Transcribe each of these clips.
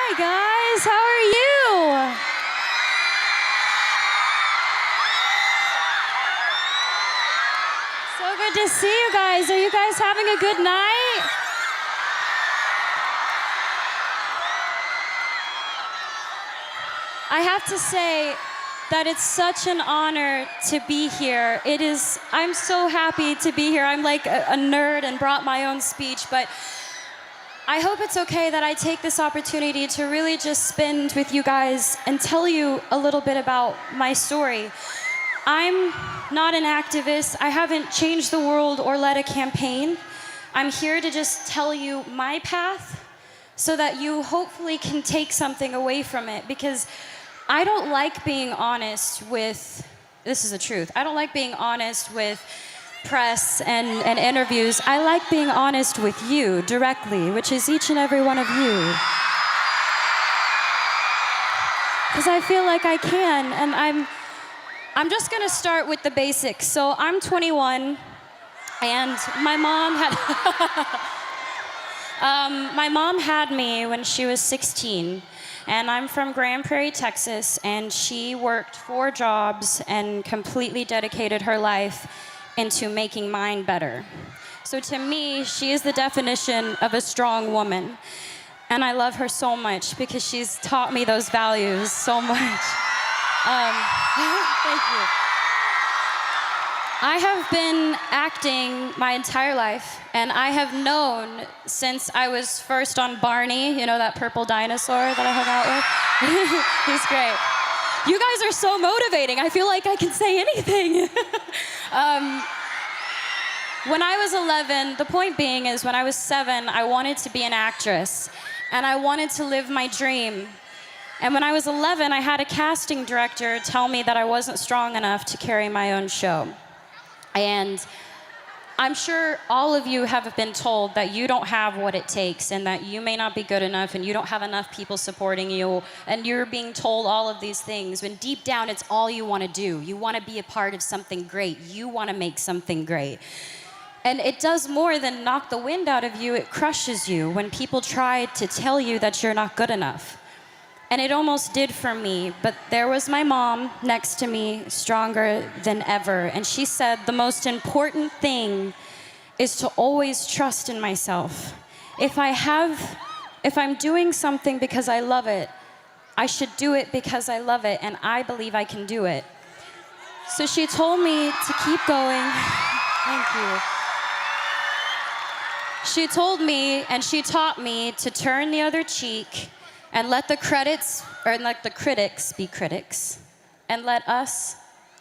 Hi, guys. How are you? So good to see you guys. Are you guys having a good night? I have to say that it's such an honor to be here. I'm so happy to be here. I'm like a nerd and brought my own speech, but I hope it's okay that I take this opportunity to really just spend with you guys and tell you a little bit about my story. I'm not an activist. I haven't changed the world or led a campaign. I'm here to just tell you my path so that you hopefully can take something away from it, because I don't like being honest with, this is the truth, I don't like being honest with press and interviews. I like being honest with you directly, which is each and every one of you. Because I feel like I can, and I'm just gonna start with the basics. So I'm 21, and my mom had me when she was 16. And I'm from Grand Prairie, Texas, and she worked 4 jobs and completely dedicated her life into making mine better. So to me, she is the definition of a strong woman. And I love her so much because she's taught me those values so much. Thank you. I have been acting my entire life, and I have known since I was first on Barney, you know, that purple dinosaur that I hung out with? He's great. You guys are so motivating. I feel like I can say anything. When I was 11, the point being is when I was 7, I wanted to be an actress, and I wanted to live my dream. And when I was 11, I had a casting director tell me that I wasn't strong enough to carry my own show. And I'm sure all of you have been told that you don't have what it takes and that you may not be good enough and you don't have enough people supporting you, and you're being told all of these things when deep down it's all you want to do. You want to be a part of something great. You want to make something great. And it does more than knock the wind out of you. It crushes you when people try to tell you that you're not good enough. And it almost did for me, but there was my mom next to me, stronger than ever. And she said, the most important thing is to always trust in myself. If I'm doing something because I love it, I should do it because I love it, and I believe I can do it. So she told me to keep going. Thank you. She told me and she taught me to turn the other cheek and let the critics be critics, and let us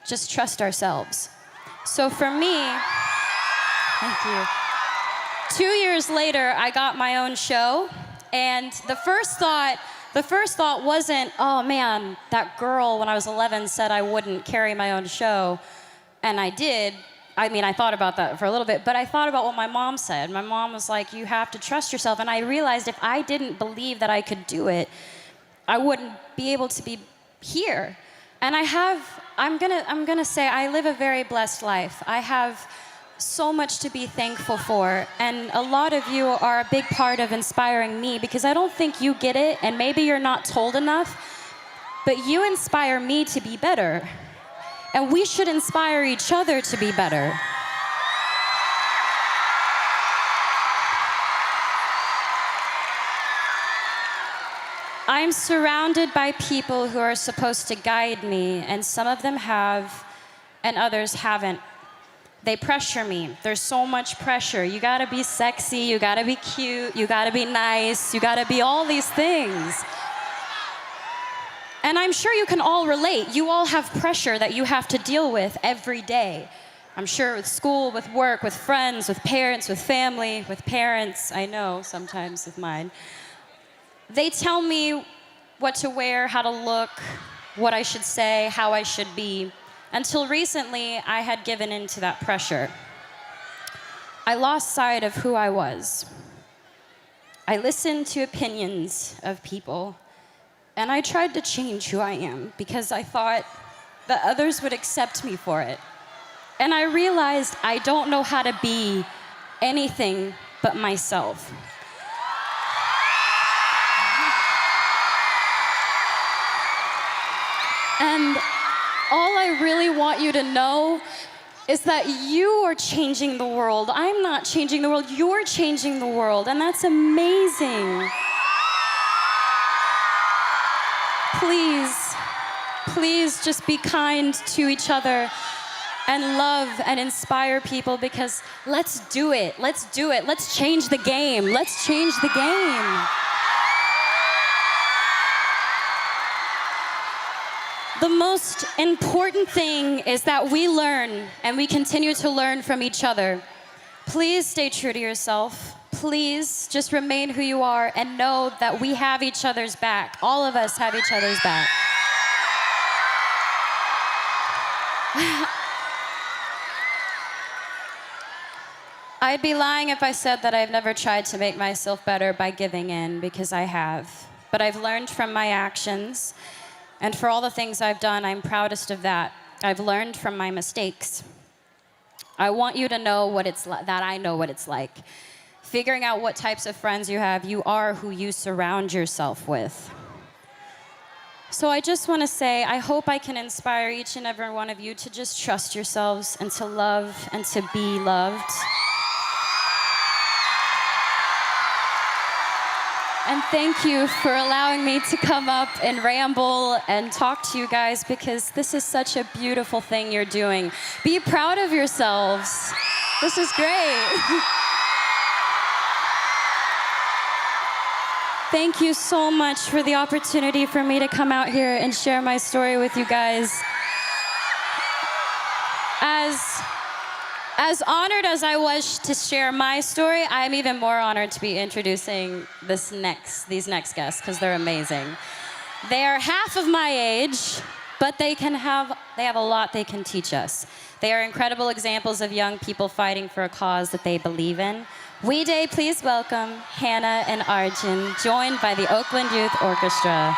just trust ourselves. So for me, thank you. 2 years later, I got my own show, and the first thought wasn't, oh man, that girl when I was 11 said I wouldn't carry my own show, and I did. I mean, I thought about that for a little bit, but I thought about what my mom said. My mom was like, you have to trust yourself. And I realized if I didn't believe that I could do it, I wouldn't be able to be here. And I'm gonna say I live a very blessed life. I have so much to be thankful for. And a lot of you are a big part of inspiring me, because I don't think you get it, and maybe you're not told enough, but you inspire me to be better. And we should inspire each other to be better. I'm surrounded by people who are supposed to guide me, and some of them have, and others haven't. They pressure me. There's so much pressure. You gotta be sexy, you gotta be cute, you gotta be nice, you gotta be all these things. And I'm sure you can all relate. You all have pressure that you have to deal with every day. I'm sure with school, with work, with friends, with parents, with family, with parents, I know sometimes with mine. They tell me what to wear, how to look, what I should say, how I should be. Until recently, I had given in to that pressure. I lost sight of who I was. I listened to opinions of people, and I tried to change who I am because I thought that others would accept me for it. And I realized I don't know how to be anything but myself. And all I really want you to know is that you are changing the world. I'm not changing the world, you're changing the world, and that's amazing. Please, please just be kind to each other and love and inspire people, because let's do it, let's do it. Let's change the game, let's change the game. The most important thing is that we learn and we continue to learn from each other. Please stay true to yourself. Please just remain who you are and know that we have each other's back. All of us have each other's back. I'd be lying if I said that I've never tried to make myself better by giving in, because I have. But I've learned from my actions. And for all the things I've done, I'm proudest of that. I've learned from my mistakes. I want you to know what it's that I know what it's like. Figuring out what types of friends you have, you are who you surround yourself with. So I just want to say, I hope I can inspire each and every one of you to just trust yourselves and to love and to be loved. And thank you for allowing me to come up and ramble and talk to you guys, because this is such a beautiful thing you're doing. Be proud of yourselves. This is great. Thank you so much for the opportunity for me to come out here and share my story with you guys. As honored as I was to share my story, I'm even more honored to be introducing these next guests, because they're amazing. They are half of my age, but they have a lot they can teach us. They are incredible examples of young people fighting for a cause that they believe in. We Day, please welcome Hannah and Arjun, joined by the Oakland Youth Orchestra.